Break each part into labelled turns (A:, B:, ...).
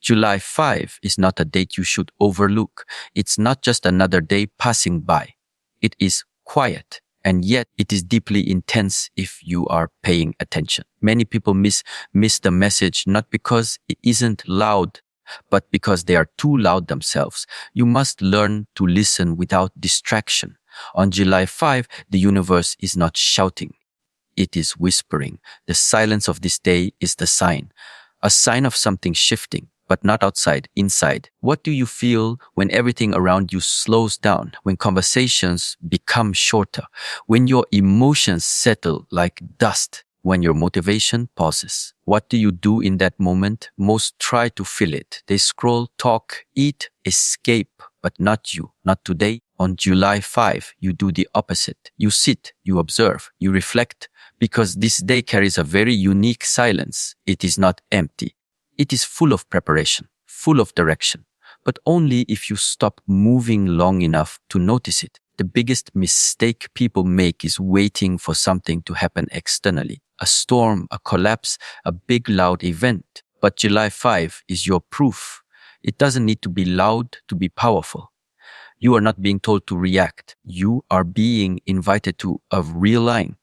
A: July 5 is not a date you should overlook. It's not just another day passing by. It is quiet, and yet it is deeply intense if you are paying attention. Many people miss the message not because it isn't loud, but because they are too loud themselves. You must learn to listen without distraction. On July 5, the universe is not shouting. It is whispering. The silence of this day is the sign. A sign of something shifting, but not outside, inside. What do you feel when everything around you slows down, when conversations become shorter, when your emotions settle like dust, when your motivation pauses? What do you do in that moment? Most try to fill it. They scroll, talk, eat, escape, but not you, not today. On July 5, you do the opposite. You sit, you observe, you reflect, because this day carries a very unique silence. It is not empty. It is full of preparation, full of direction, but only if you stop moving long enough to notice it. The biggest mistake people make is waiting for something to happen externally. A storm, a collapse, a big loud event. But July 5 is your proof. It doesn't need to be loud to be powerful. You are not being told to react. You are being invited to realign.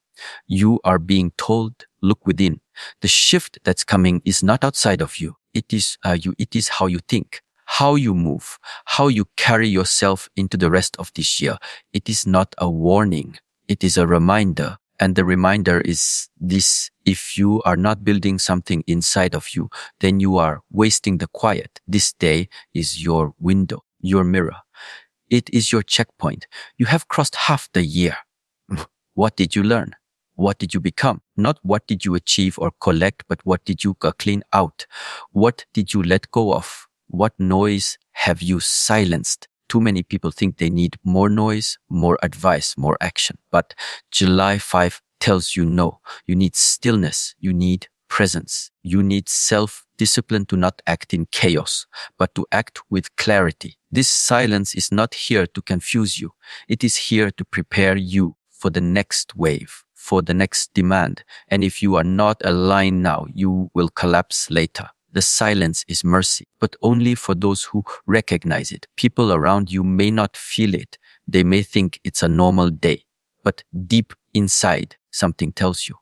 A: You are being told, look within. The shift that's coming is not outside of you. It is It is how you think, how you move, how you carry yourself into the rest of this year. It is not a warning. It is a reminder. And the reminder is this: if you are not building something inside of you, then you are wasting the quiet. This day is your window, your mirror. It is your checkpoint. You have crossed half the year. What did you learn? What did you become? Not what did you achieve or collect, but what did you clean out? What did you let go of? What noise have you silenced? Too many people think they need more noise, more advice, more action. But July 5 tells you no. You need stillness. You need presence. You need self-discipline to not act in chaos, but to act with clarity. This silence is not here to confuse you. It is here to prepare you for the next wave, for the next demand. And if you are not aligned now, you will collapse later. The silence is mercy, but only for those who recognize it. People around you may not feel it. They may think it's a normal day, but deep inside, something tells you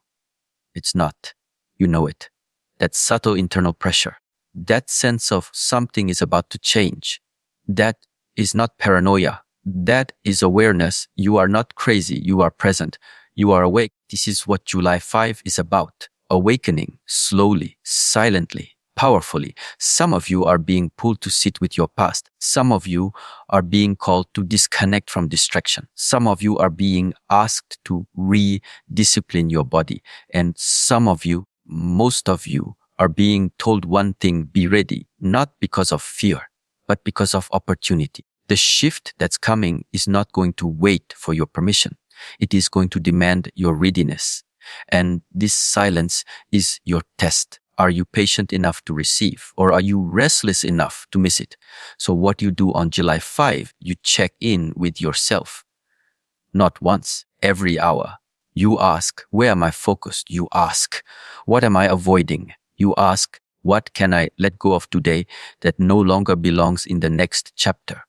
A: it's not. You know it. That subtle internal pressure, that sense of something is about to change. That is not paranoia. That is awareness. You are not crazy. You are present. You are awake. This is what July 5 is about. Awakening, slowly, silently, powerfully. Some of you are being pulled to sit with your past. Some of you are being called to disconnect from distraction. Some of you are being asked to rediscipline your body. And some of you, most of you, are being told one thing: be ready, not because of fear, but because of opportunity. The shift that's coming is not going to wait for your permission. It is going to demand your readiness. And this silence is your test. Are you patient enough to receive, or are you restless enough to miss it? So what you do on July 5, you check in with yourself. Not once, every hour. You ask, where am I focused? You ask, what am I avoiding? You ask, what can I let go of today that no longer belongs in the next chapter?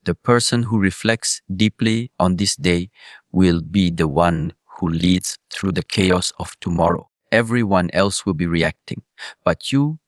A: The person who reflects deeply on this day will be the one who leads through the chaos of tomorrow. Everyone else will be reacting, but you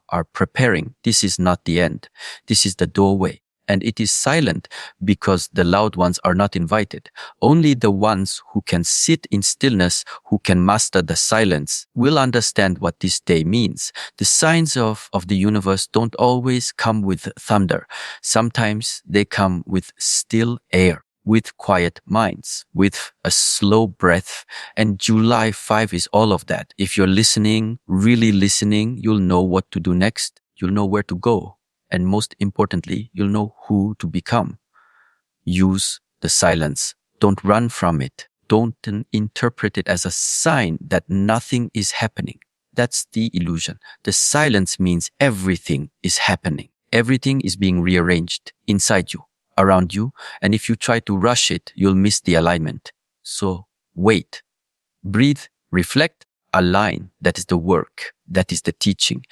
A: are preparing. This is not the end. This is the doorway. And it is silent because the loud ones are not invited. Only the ones who can sit in stillness, who can master the silence, will understand what this day means. The signs of the universe don't always come with thunder. Sometimes they come with still air, with quiet minds, with a slow breath. And July 5 is all of that. If you're listening, really listening, you'll know what to do next. You'll know where to go. And most importantly, you'll know who to become. Use the silence. Don't run from it. Don't interpret it as a sign that nothing is happening. That's the illusion. The silence means everything is happening. Everything is being rearranged inside you, around you. And if you try to rush it, you'll miss the alignment. So wait, breathe, reflect, align. That is the work. That is the teaching.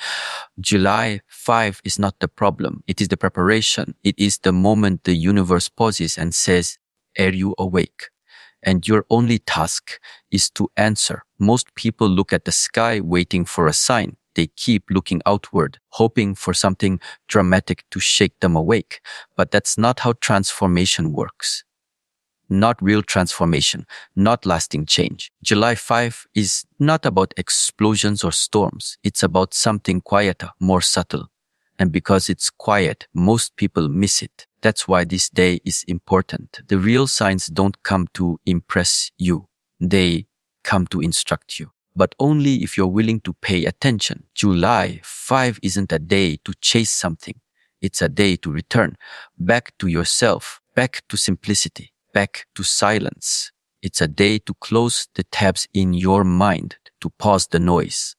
A: July 5 is not the problem. It is the preparation. It is the moment the universe pauses and says, "Are you awake?" And your only task is to answer. Most people look at the sky waiting for a sign. They keep looking outward, hoping for something dramatic to shake them awake. But that's not how transformation works. Not real transformation, not lasting change. July 5 is not about explosions or storms. It's about something quieter, more subtle. And because it's quiet, most people miss it. That's why this day is important. The real signs don't come to impress you. They come to instruct you. But only if you're willing to pay attention. July 5 isn't a day to chase something. It's a day to return back to yourself, back to simplicity, back to silence. It's a day to close the tabs in your mind, to pause the noise,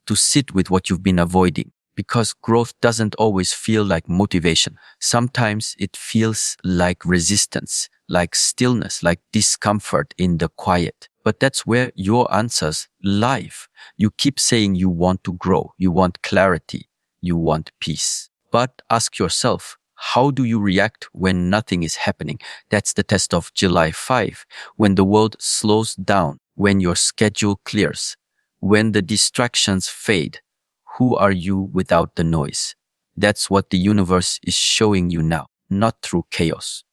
A: to sit with what you've been avoiding. Because growth doesn't always feel like motivation. Sometimes it feels like resistance, like stillness, like discomfort in the quiet. But that's where your answers live. You keep saying you want to grow, you want clarity, you want peace. But ask yourself, how do you react when nothing is happening? That's the test of July 5. When the world slows down, when your schedule clears, when the distractions fade, who are you without the noise? That's what the universe is showing you now, not through chaos,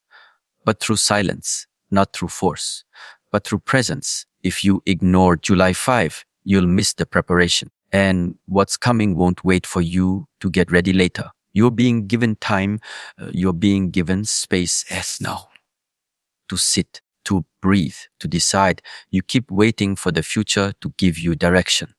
A: but through silence, not through force, but through presence. If you ignore July 5, you'll miss the preparation. And what's coming won't wait for you to get ready later. You're being given time, you're being given space as now to sit, to breathe, to decide. You keep waiting for the future to give you direction.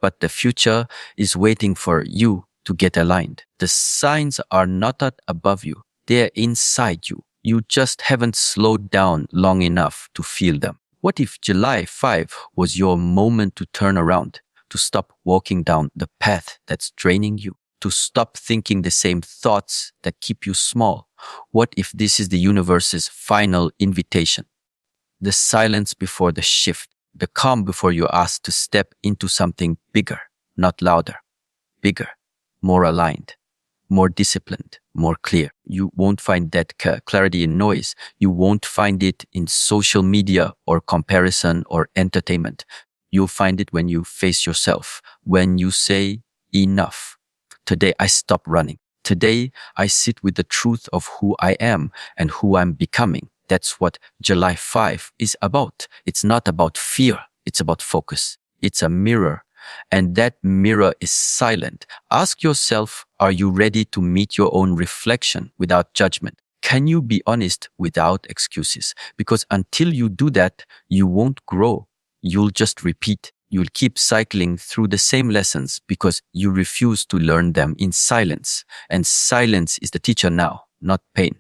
A: But the future is waiting for you to get aligned. The signs are not above you. They're inside you. You just haven't slowed down long enough to feel them. What if July 5 was your moment to turn around, to stop walking down the path that's draining you, to stop thinking the same thoughts that keep you small? What if this is the universe's final invitation? The silence before the shift, the calm before you're asked to step into something bigger, not louder, bigger, more aligned, more disciplined, more clear. You won't find that clarity in noise. You won't find it in social media or comparison or entertainment. You'll find it when you face yourself, when you say, enough. Today I stop running. Today I sit with the truth of who I am and who I'm becoming. That's what July 5 is about. It's not about fear. It's about focus. It's a mirror. And that mirror is silent. Ask yourself, are you ready to meet your own reflection without judgment? Can you be honest without excuses? Because until you do that, you won't grow. You'll just repeat. You'll keep cycling through the same lessons because you refuse to learn them in silence. And silence is the teacher now, not pain,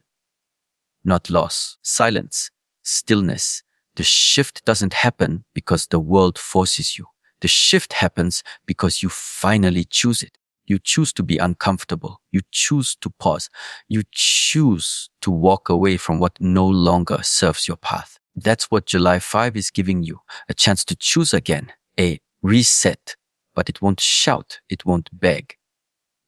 A: not loss. Silence, stillness. The shift doesn't happen because the world forces you. The shift happens because you finally choose it. You choose to be uncomfortable. You choose to pause. You choose to walk away from what no longer serves your path. That's what July 5 is giving you, a chance to choose again, a reset. But it won't shout. It won't beg.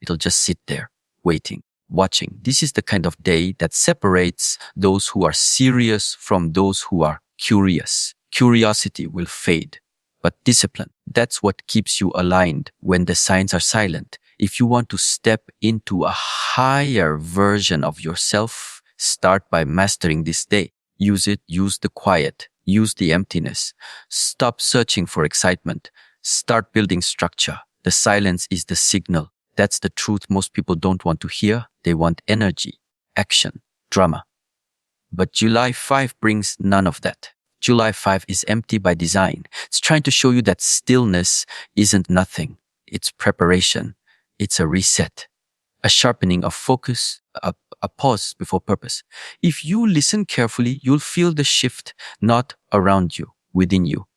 A: It'll just sit there, waiting, watching. This is the kind of day that separates those who are serious from those who are curious. Curiosity will fade, but discipline, that's what keeps you aligned when the signs are silent. If you want to step into a higher version of yourself, start by mastering this day. Use it, use the quiet, use the emptiness. Stop searching for excitement. Start building structure. The silence is the signal. That's the truth most people don't want to hear. They want energy, action, drama. But July 5 brings none of that. July 5 is empty by design. It's trying to show you that stillness isn't nothing. It's preparation. It's a reset, a sharpening of focus, a pause before purpose. If you listen carefully, you'll feel the shift not around you, within you.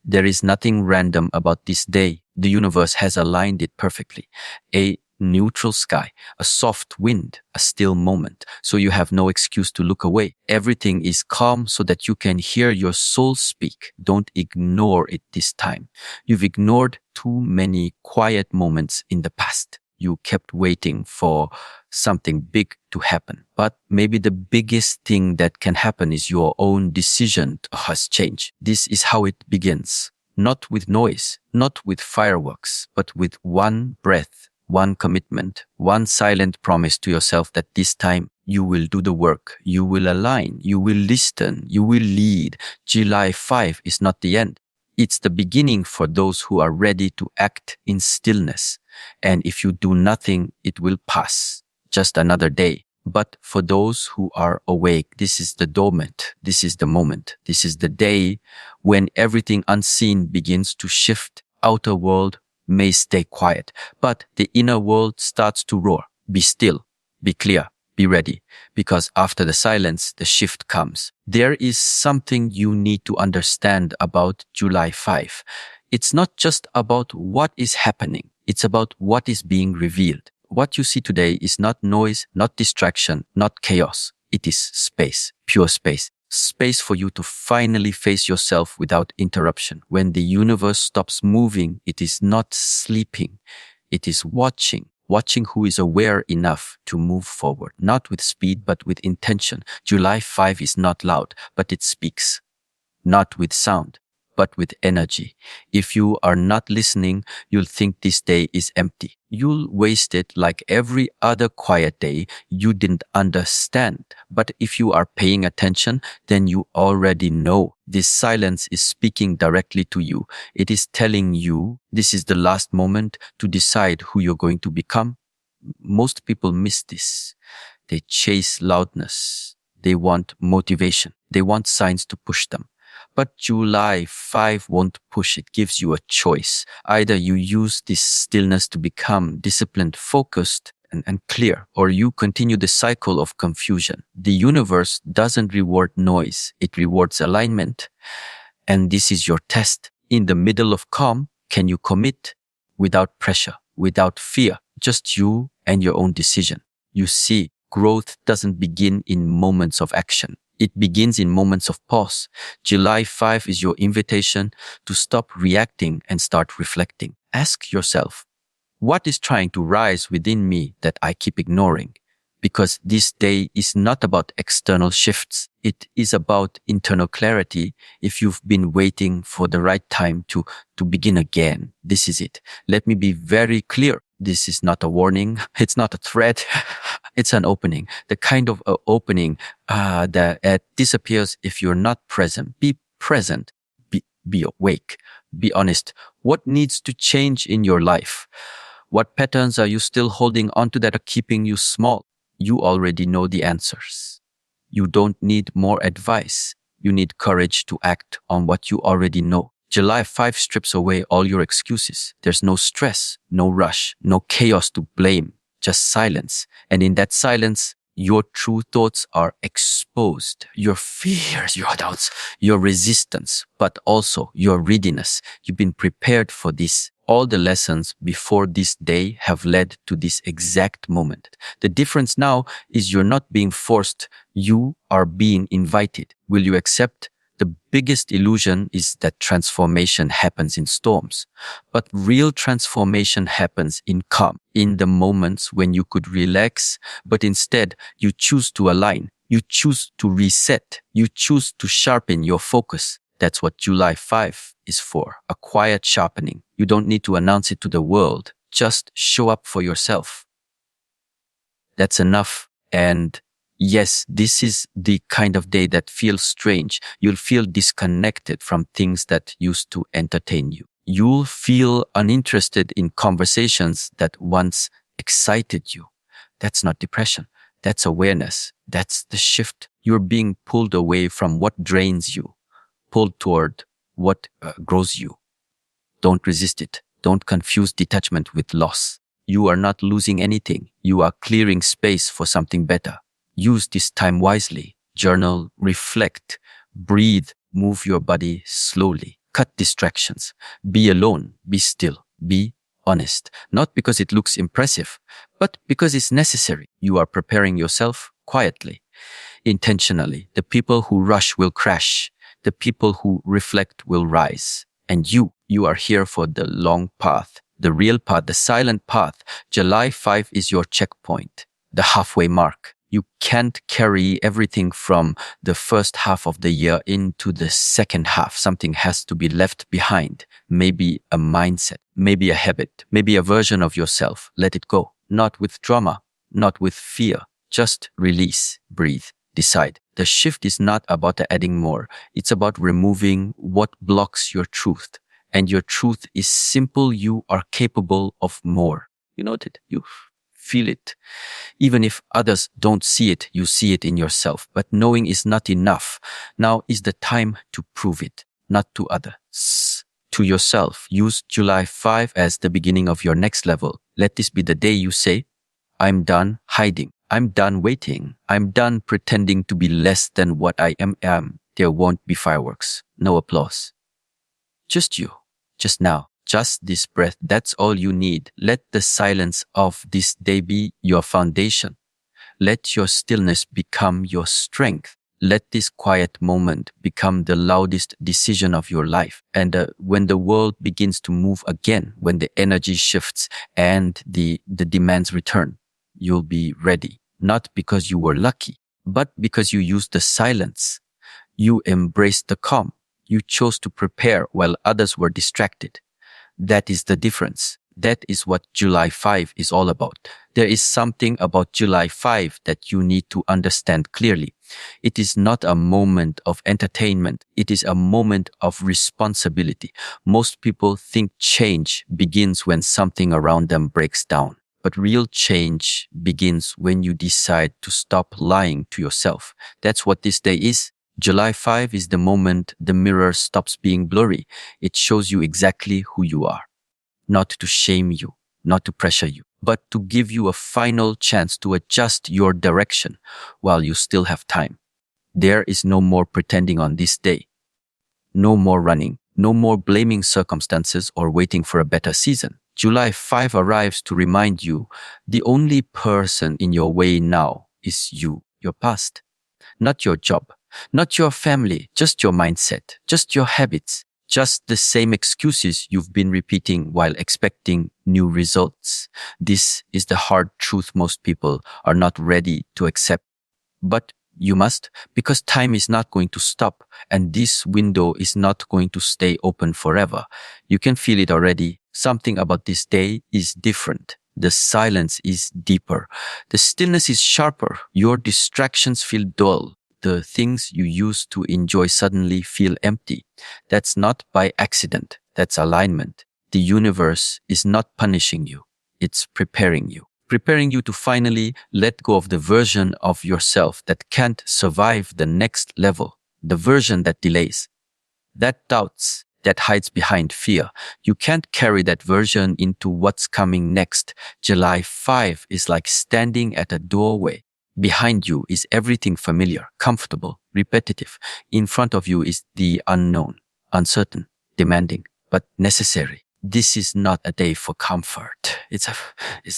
A: There is nothing random about this day. The universe has aligned it perfectly. A neutral sky, a soft wind, a still moment. So you have no excuse to look away. Everything is calm so that you can hear your soul speak. Don't ignore it this time. You've ignored too many quiet moments in the past. You kept waiting for something big to happen. But maybe the biggest thing that can happen is your own decision has changed. This is how it begins. Not with noise, not with fireworks, but with one breath, one commitment, one silent promise to yourself that this time you will do the work, you will align, you will listen, you will lead. July 5 is not the end. It's the beginning for those who are ready to act in stillness. And if you do nothing, it will pass. Just another day. But for those who are awake, this is the dormant. This is the moment. This is the day when everything unseen begins to shift. Outer world may stay quiet, but the inner world starts to roar. Be still, be clear, be ready, because after the silence, the shift comes. There is something you need to understand about July 5. It's not just about what is happening. It's about what is being revealed. What you see today is not noise, not distraction, not chaos. It is space, pure space. Space for you to finally face yourself without interruption. When the universe stops moving, it is not sleeping. It is watching who is aware enough to move forward, not with speed, but with intention. July 5 is not loud, but it speaks. Not with sound, but with energy. If you are not listening, you'll think this day is empty. You'll waste it like every other quiet day you didn't understand. But if you are paying attention, then you already know. This silence is speaking directly to you. It is telling you this is the last moment to decide who you're going to become. Most people miss this. They chase loudness. They want motivation. They want signs to push them. But July 5 won't push. It gives you a choice. Either you use this stillness to become disciplined, focused, and clear, or you continue the cycle of confusion. The universe doesn't reward noise. It rewards alignment. And this is your test. In the middle of calm, can you commit without pressure, without fear, just you and your own decision? You see, growth doesn't begin in moments of action. It begins in moments of pause. July 5 is your invitation to stop reacting and start reflecting. Ask yourself, what is trying to rise within me that I keep ignoring? Because this day is not about external shifts. It is about internal clarity. If you've been waiting for the right time to begin again, this is it. Let me be very clear. This is not a warning. It's not a threat. It's an opening. The kind of opening that disappears if you're not present. Be present. Be awake. Be honest. What needs to change in your life? What patterns are you still holding onto that are keeping you small? You already know the answers. You don't need more advice. You need courage to act on what you already know. July 5 strips away all your excuses. There's no stress, no rush, no chaos to blame, just silence. And in that silence, your true thoughts are exposed. Your fears, your doubts, your resistance, but also your readiness. You've been prepared for this. All the lessons before this day have led to this exact moment. The difference now is you're not being forced. You are being invited. Will you accept? The biggest illusion is that transformation happens in storms. But real transformation happens in calm, in the moments when you could relax, but instead you choose to align, you choose to reset, you choose to sharpen your focus. That's what July 5 is for, a quiet sharpening. You don't need to announce it to the world. Just show up for yourself. That's enough. And yes, this is the kind of day that feels strange. You'll feel disconnected from things that used to entertain you. You'll feel uninterested in conversations that once excited you. That's not depression. That's awareness. That's the shift. You're being pulled away from what drains you, pulled toward what grows you. Don't resist it. Don't confuse detachment with loss. You are not losing anything. You are clearing space for something better. Use this time wisely. Journal, reflect, breathe, move your body slowly. Cut distractions. Be alone. Be still. Be honest, not because it looks impressive, but because it's necessary. You are preparing yourself quietly, intentionally. The people who rush will crash. The people who reflect will rise. And you are here for the long path, the real path, the silent path. July 5 is your checkpoint, the halfway mark. You can't carry everything from the first half of the year into the second half. Something has to be left behind. Maybe a mindset, maybe a habit, maybe a version of yourself. Let it go. Not with drama, not with fear. Just release, breathe, decide. The shift is not about adding more. It's about removing what blocks your truth. And your truth is simple. You are capable of more. You know it. You feel it. Even if others don't see it, you see it in yourself. But knowing is not enough. Now is the time to prove it, not to others, to yourself. Use July 5 as the beginning of your next level. Let this be the day you say, I'm done hiding. I'm done waiting. I'm done pretending to be less than what I am. There won't be fireworks. No applause. Just you. Just now. Just this breath. That's all you need. Let the silence of this day be your foundation. Let your stillness become your strength. Let this quiet moment become the loudest decision of your life. And when the world begins to move again, when the energy shifts and the demands return, you'll be ready. Not because you were lucky, but because you used the silence. You embraced the calm. You chose to prepare while others were distracted. That is the difference. That is what July 5 is all about. There is something about July 5 that you need to understand clearly. It is not a moment of entertainment. It is a moment of responsibility. Most people think change begins when something around them breaks down. But real change begins when you decide to stop lying to yourself. That's what this day is. July 5 is the moment the mirror stops being blurry. It shows you exactly who you are. Not to shame you, not to pressure you, but to give you a final chance to adjust your direction while you still have time. There is no more pretending on this day. No more running, no more blaming circumstances or waiting for a better season. July 5 arrives to remind you the only person in your way now is you, your past. Not your job, not your family, just your mindset, just your habits, just the same excuses you've been repeating while expecting new results. This is the hard truth most people are not ready to accept. But you must, because time is not going to stop and this window is not going to stay open forever. You can feel it already. Something about this day is different. The silence is deeper. The stillness is sharper. Your distractions feel dull. The things you used to enjoy suddenly feel empty. That's not by accident. That's alignment. The universe is not punishing you. It's preparing you. Preparing you to finally let go of the version of yourself that can't survive the next level. The version that delays, that doubts, that hides behind fear. You can't carry that version into what's coming next. July 5 is like standing at a doorway. Behind you is everything familiar, comfortable, repetitive. In front of you is the unknown, uncertain, demanding, but necessary. This is not a day for comfort. It's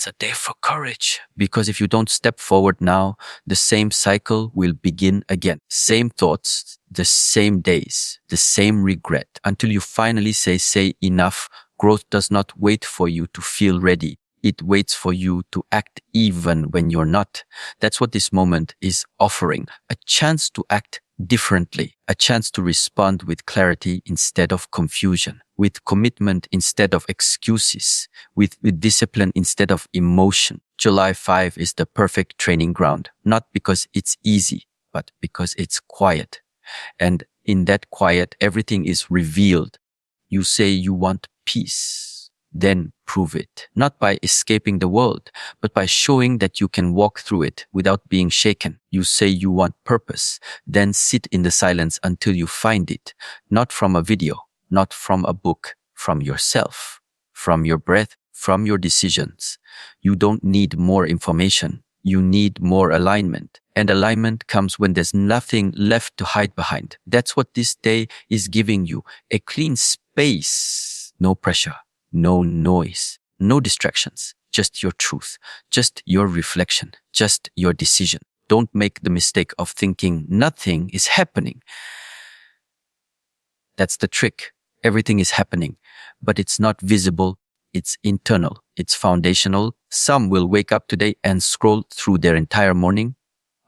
A: a day for courage. Because if you don't step forward now, the same cycle will begin again. Same thoughts, the same days, the same regret. Until you finally say enough. Growth does not wait for you to feel ready. It waits for you to act even when you're not. That's what this moment is offering. A chance to act differently. A chance to respond with clarity instead of confusion. With commitment instead of excuses. With discipline instead of emotion. July 5 is the perfect training ground. Not because it's easy, but because it's quiet. And in that quiet, everything is revealed. You say you want peace. Then prove it. Not by escaping the world, but by showing that you can walk through it without being shaken. You say you want purpose. Then sit in the silence until you find it. Not from a video, not from a book, from yourself, from your breath, from your decisions. You don't need more information. You need more alignment. And alignment comes when there's nothing left to hide behind. That's what this day is giving you. A clean space. No pressure. No noise, No distractions, just your truth, just your reflection, just your decision. Don't make the mistake of thinking nothing is happening. That's the trick. Everything is happening, but it's not visible. It's internal. It's foundational. Some will wake up today and scroll through their entire morning.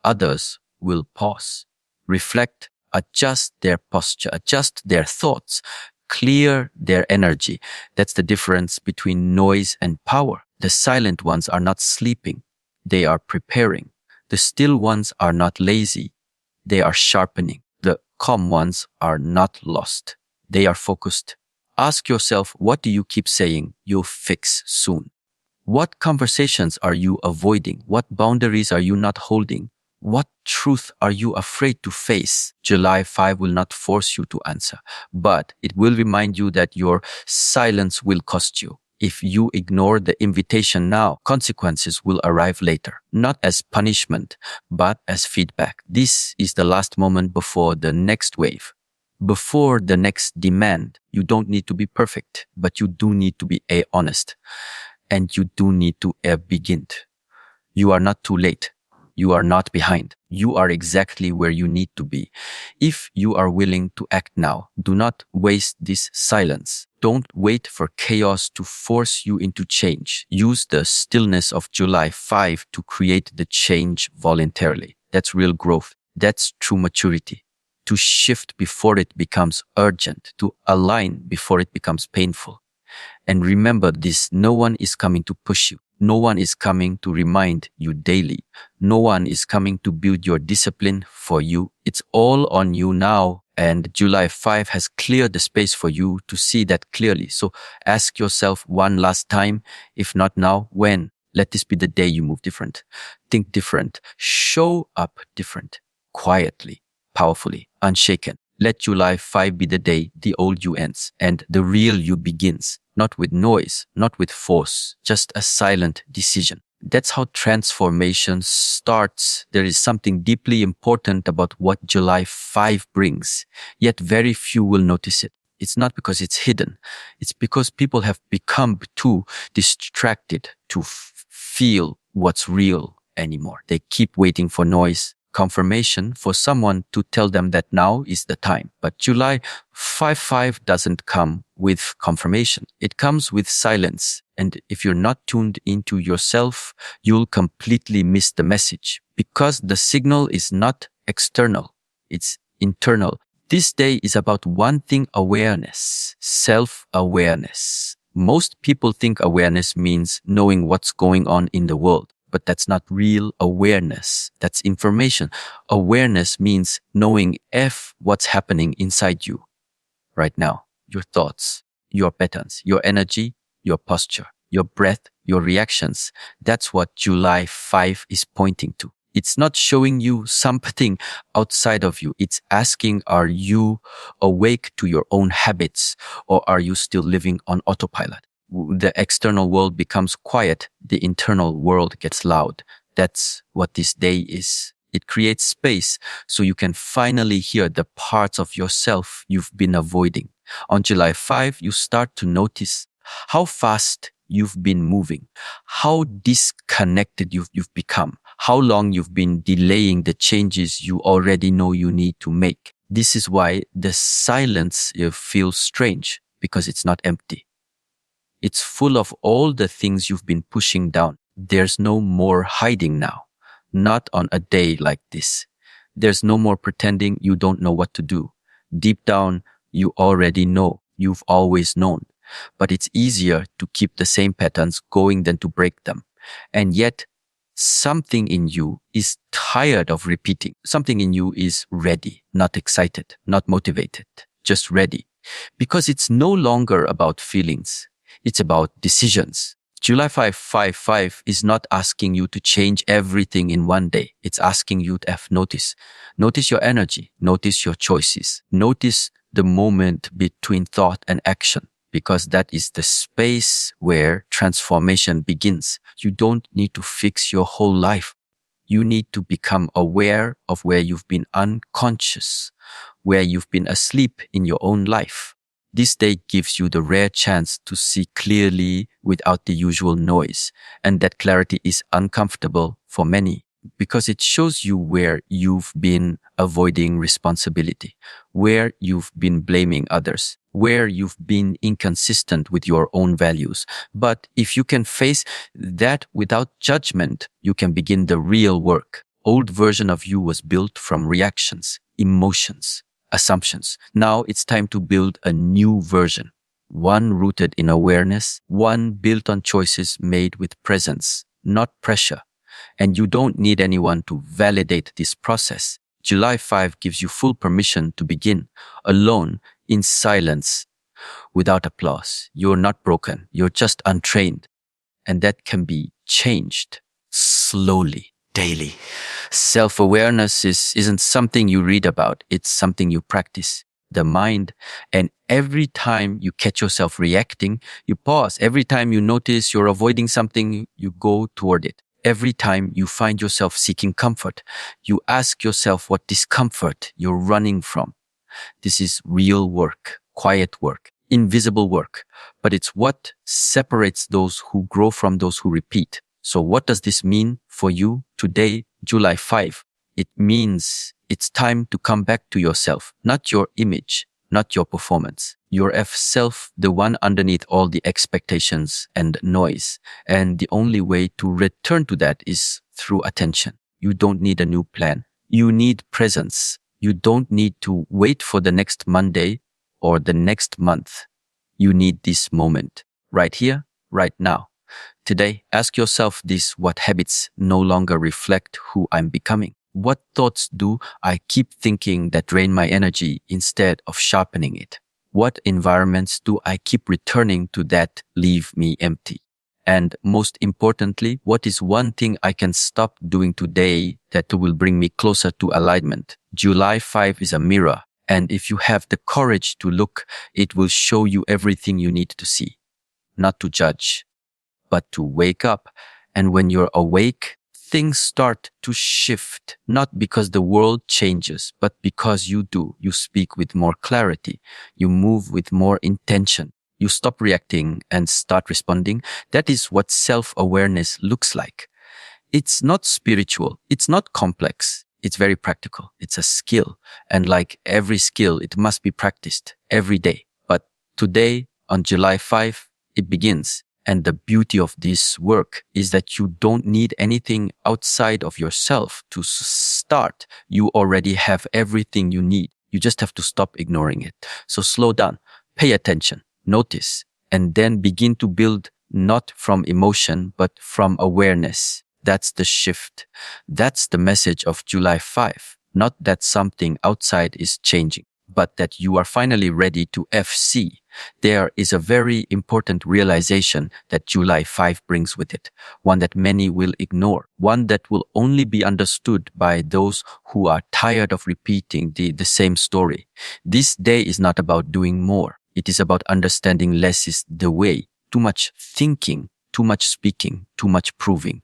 A: Others will pause, reflect, adjust their posture, adjust their thoughts, clear their energy. That's the difference between noise and power. The silent ones are not sleeping. They are preparing. The still ones are not lazy. They are sharpening. The calm ones are not lost. They are focused. Ask yourself, what do you keep saying you'll fix soon? What conversations are you avoiding? What boundaries are you not holding? What truth are you afraid to face? July 5 will not force you to answer, but it will remind you that your silence will cost you. If you ignore the invitation now, consequences will arrive later, not as punishment, but as feedback. This is the last moment before the next wave. Before the next demand. You don't need to be perfect, but you do need to be honest. And you do need to begin. You are not too late. You are not behind. You are exactly where you need to be. If you are willing to act now, do not waste this silence. Don't wait for chaos to force you into change. Use the stillness of July 5 to create the change voluntarily. That's real growth. That's true maturity. To shift before it becomes urgent, to align before it becomes painful. And remember this, no one is coming to push you. No one is coming to remind you daily. No one is coming to build your discipline for you. It's all on you now. And July 5 has cleared the space for you to see that clearly. So ask yourself one last time, if not now, when? Let this be the day you move different. Think different. Show up different. Quietly, powerfully, unshaken. Let July 5 be the day the old you ends and the real you begins. Not with noise, not with force, just a silent decision. That's how transformation starts. There is something deeply important about what July 5 brings, yet very few will notice it. It's not because it's hidden. It's because people have become too distracted to feel what's real anymore. They keep waiting for noise, confirmation, for someone to tell them that now is the time. But July 5 doesn't come with confirmation. It comes with silence. And if you're not tuned into yourself, you'll completely miss the message because the signal is not external. It's internal. This day is about one thing: awareness, self-awareness. Most people think awareness means knowing what's going on in the world. But that's not real awareness. That's information. Awareness means knowing what's happening inside you right now. Your thoughts, your patterns, your energy, your posture, your breath, your reactions. That's what July 5 is pointing to. It's not showing you something outside of you. It's asking, are you awake to your own habits, or are you still living on autopilot? The external world becomes quiet, the internal world gets loud. That's what this day is. It creates space so you can finally hear the parts of yourself you've been avoiding. On July 5, you start to notice how fast you've been moving, how disconnected you've become, how long you've been delaying the changes you already know you need to make. This is why the silence feels strange, because it's not empty. It's full of all the things you've been pushing down. There's no more hiding now. Not on a day like this. There's no more pretending you don't know what to do. Deep down, you already know. You've always known. But it's easier to keep the same patterns going than to break them. And yet, something in you is tired of repeating. Something in you is ready, not excited, not motivated, just ready. Because it's no longer about feelings. It's about decisions. July 5 is not asking you to change everything in one day. It's asking you to have notice. Notice your energy. Notice your choices. Notice the moment between thought and action, because that is the space where transformation begins. You don't need to fix your whole life. You need to become aware of where you've been unconscious, where you've been asleep in your own life. This day gives you the rare chance to see clearly without the usual noise, and that clarity is uncomfortable for many because it shows you where you've been avoiding responsibility, where you've been blaming others, where you've been inconsistent with your own values. But if you can face that without judgment, you can begin the real work. Old version of you was built from reactions, emotions, assumptions. Now it's time to build a new version. One rooted in awareness, one built on choices made with presence, not pressure. And you don't need anyone to validate this process. July 5 gives you full permission to begin, alone, in silence, without applause. You're not broken, you're just untrained. And that can be changed slowly, daily. Self-awareness isn't something you read about, it's something you practice. The mind, and every time you catch yourself reacting, you pause. Every time you notice you're avoiding something, you go toward it. Every time you find yourself seeking comfort, you ask yourself what discomfort you're running from. This is real work, quiet work, invisible work, but it's what separates those who grow from those who repeat. So what does this mean for you today, July 5? It means it's time to come back to yourself, not your image, not your performance. Your F self, the one underneath all the expectations and noise. And the only way to return to that is through attention. You don't need a new plan. You need presence. You don't need to wait for the next Monday or the next month. You need this moment, right here, right now. Today, ask yourself this: what habits no longer reflect who I'm becoming? What thoughts do I keep thinking that drain my energy instead of sharpening it? What environments do I keep returning to that leave me empty? And most importantly, what is one thing I can stop doing today that will bring me closer to alignment? July 5 is a mirror, and if you have the courage to look, it will show you everything you need to see. Not to judge, but to wake up. And when you're awake, things start to shift, not because the world changes, but because you do. You speak with more clarity. You move with more intention. You stop reacting and start responding. That is what self-awareness looks like. It's not spiritual. It's not complex. It's very practical. It's a skill. And like every skill, it must be practiced every day. But today, on July 5, it begins. And the beauty of this work is that you don't need anything outside of yourself to start. You already have everything you need. You just have to stop ignoring it. So slow down, pay attention, notice, and then begin to build not from emotion, but from awareness. That's the shift. That's the message of July 5. Not that something outside is changing, but that you are finally ready to FC. There is a very important realization that July 5 brings with it, one that many will ignore, one that will only be understood by those who are tired of repeating the same story. This day is not about doing more. It is about understanding less is the way. Too much thinking, too much speaking, too much proving.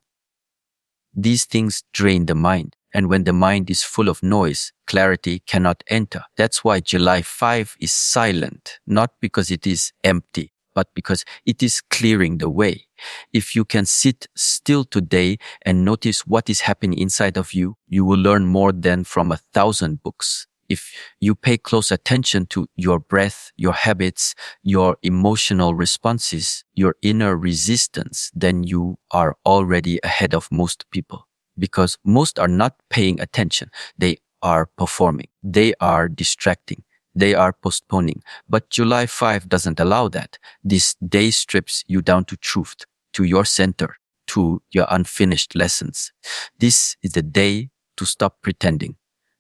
A: These things drain the mind. And when the mind is full of noise, clarity cannot enter. That's why July 5 is silent, not because it is empty, but because it is clearing the way. If you can sit still today and notice what is happening inside of you, you will learn more than from 1,000 books. If you pay close attention to your breath, your habits, your emotional responses, your inner resistance, then you are already ahead of most people. Because most are not paying attention. They are performing. They are distracting. They are postponing. But July 5 doesn't allow that. This day strips you down to truth, to your center, to your unfinished lessons. This is the day to stop pretending.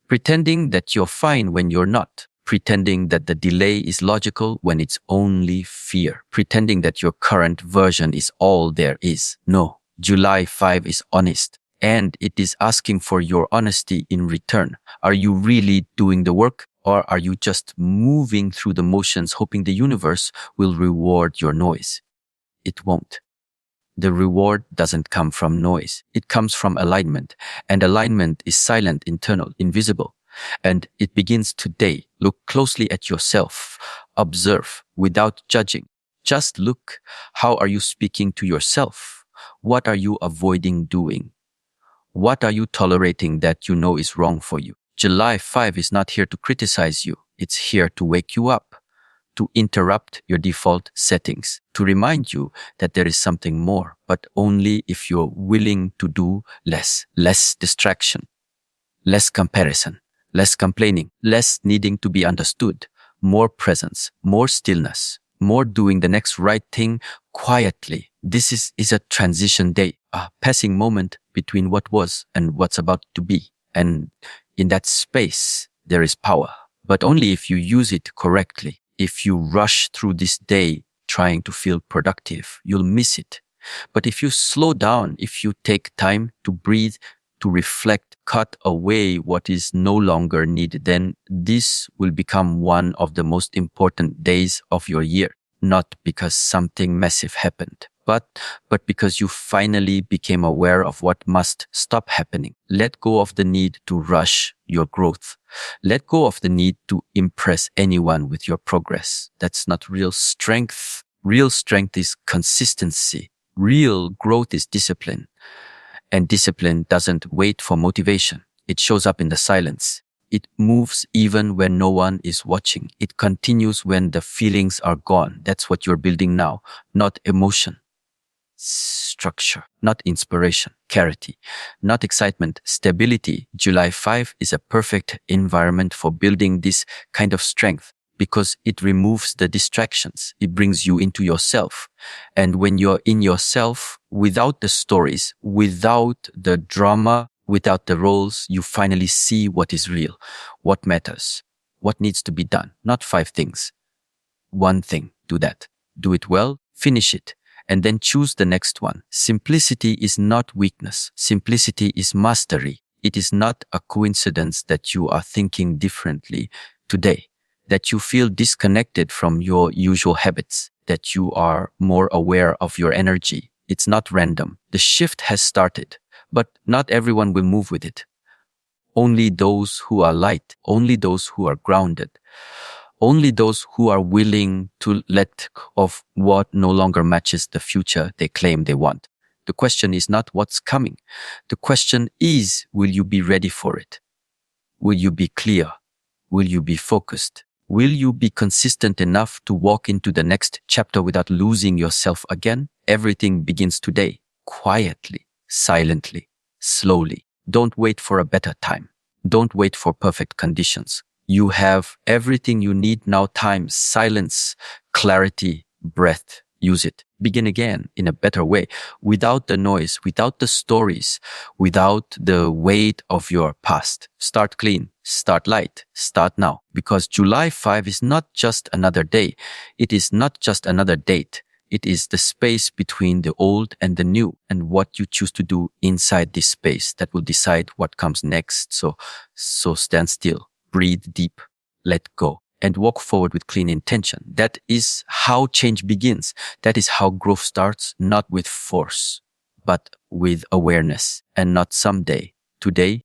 A: Pretending that you're fine when you're not. Pretending that the delay is logical when it's only fear. Pretending that your current version is all there is. No, July 5 is honest. And it is asking for your honesty in return. Are you really doing the work, or are you just moving through the motions hoping the universe will reward your noise? It won't. The reward doesn't come from noise. It comes from alignment. And alignment is silent, internal, invisible. And it begins today. Look closely at yourself. Observe without judging. Just look. How are you speaking to yourself? What are you avoiding doing? What are you tolerating that you know is wrong for you? July 5 is not here to criticize you. It's here to wake you up, to interrupt your default settings, to remind you that there is something more, but only if you're willing to do less. Less distraction, less comparison, less complaining, less needing to be understood, more presence, more stillness, more doing the next right thing quietly. This is a transition day, a passing moment between what was and what's about to be. And in that space, there is power, but only if you use it correctly. If you rush through this day trying to feel productive, you'll miss it. But if you slow down, if you take time to breathe, to reflect, cut away what is no longer needed, then this will become one of the most important days of your year. Not because something massive happened, but because you finally became aware of what must stop happening. Let go of the need to rush your growth. Let go of the need to impress anyone with your progress. That's not real strength. Real strength is consistency. Real growth is discipline. And discipline doesn't wait for motivation. It shows up in the silence. It moves even when no one is watching. It continues when the feelings are gone. That's what you're building now, not emotion. Structure, not inspiration. Clarity, not excitement. Stability. July 5 is a perfect environment for building this kind of strength because it removes the distractions. It brings you into yourself. And when you're in yourself, without the stories, without the drama, without the roles, you finally see what is real, what matters, what needs to be done. Not 5 things. One thing, do that. Do it well, finish it, and then choose the next one. Simplicity is not weakness. Simplicity is mastery. It is not a coincidence that you are thinking differently today, that you feel disconnected from your usual habits, that you are more aware of your energy. It's not random. The shift has started, but not everyone will move with it. Only those who are light, only those who are grounded, only those who are willing to let go of what no longer matches the future they claim they want. The question is not what's coming. The question is, will you be ready for it? Will you be clear? Will you be focused? Will you be consistent enough to walk into the next chapter without losing yourself again? Everything begins today, quietly, silently, slowly. Don't wait for a better time. Don't wait for perfect conditions. You have everything you need now: time, silence, clarity, breath. Use it. Begin again in a better way, without the noise, without the stories, without the weight of your past. Start clean, start light, start now. Because July 5 is not just another day. It is not just another date. It is the space between the old and the new, and what you choose to do inside this space that will decide what comes next. So stand still, breathe deep, let go, and walk forward with clean intention. That is how change begins. That is how growth starts, not with force, but with awareness. And not someday, today,